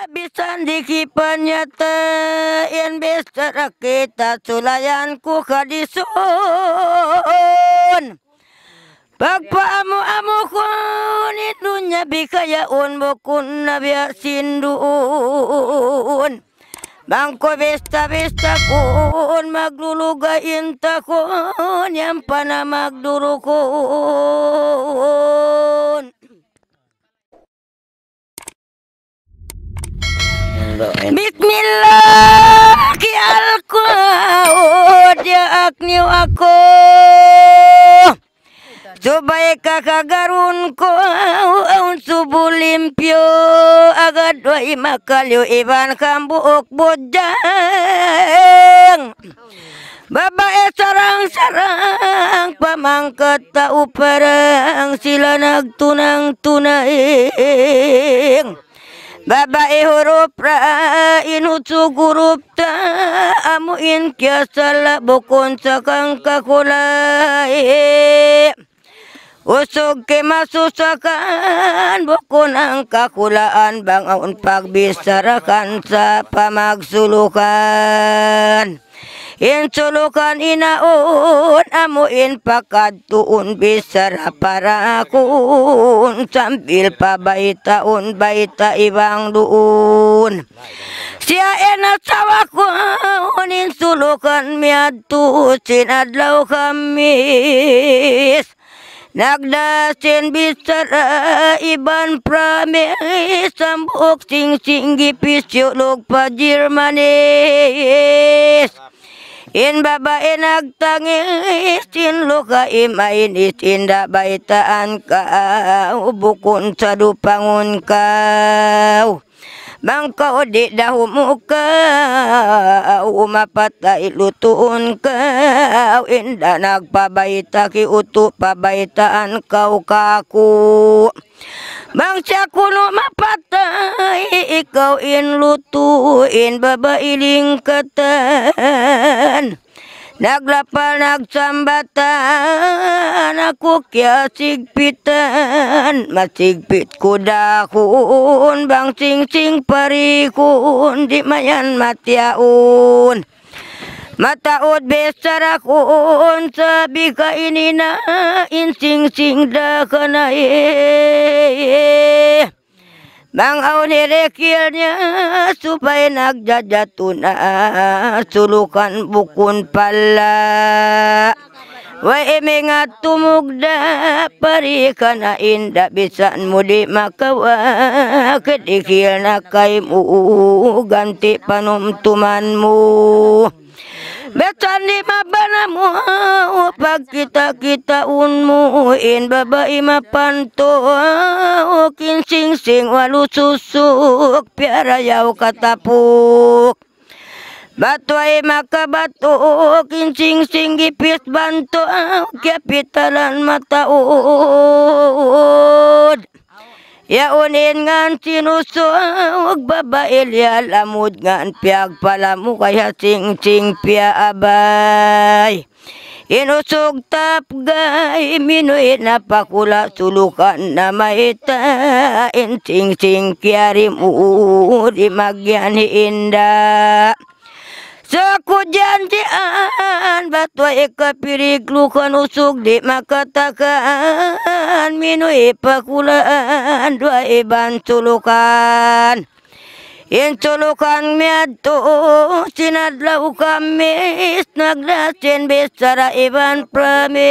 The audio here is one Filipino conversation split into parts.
bisa dikipanyata yang besar kita sulayan ku kadisun pagpaamu-amu kun idunya bikayaun bukun nabiya sindun bangko besta-besta kun maglulugain takun yang pana magdurukun. Bismillah ki alqaud ya akniu aku supaya kakagarun ko ang subulimpyo agad wa imakalyo iban kambuk bujang babae sarang-sarang pamangkat tau parang sila nagtunang-tunaing babae huruf ra inutsu gurup ta amuin kya sala bukon sa kang kakulay usog ke masusakan bukon ang kakulaan bangaon pagbisarakan sa pamagsulukan insulukan inaon amuin pakadtuon bisara para kun sambil pabaitaon baita ibang duun siya enasawa kun insulukan miadtu sinadlaw kamis nagdasin bisara iban pramis sambuk sing-sing gipis yulog pajir manis in babae nagtangis in luka imainis inda baitaan kau bukun sa dupangon kau bangkao di dahumukaw mapatay lutuon kau inda nagpabaita ki utu pabaitaan kau kaku bangsa kuno mapatay ikaw inlutuin babae lingkatan naglapal nagsambatan aku kya sigpitan masigpit kudakun bang sing-sing parikun di mayan matyaun mataod besar akun sabi ka ini na insing-sing da ka na bang aunerekilnya supaya nagjajatuna sulukan bukun pala wa emengat tumugda parikana inda bisan mudi makawa kedikil na kaimu ganti panumtumanmu betan di mabanamu pag kita unmu in babae mapanto kinsing-sing walu susuk piarayaw katapuk batway makabato kinsing-sing gipis banto kapitalan mataod yaunin ngan sinusog babae liya lamud ngan piag palamu kaya sing-sing pia abay inusog tapgay minuit na pakula sulukan na maita insing-sing kiarimu di magyan inda sa kudyantian batwa ikapiriklukan usog di makatakan minuit pakulaan dua iban sulukan insulukan miadto sinadlaw kamis nagdasin besara iban pramis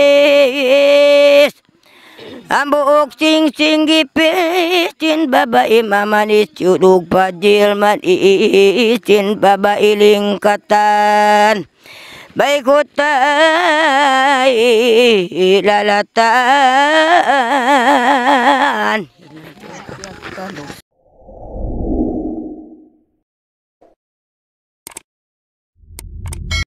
ambuok sing-sing gipis sin babae mamanis yudug pajil manis sin babae lingkatan baikutay lalatan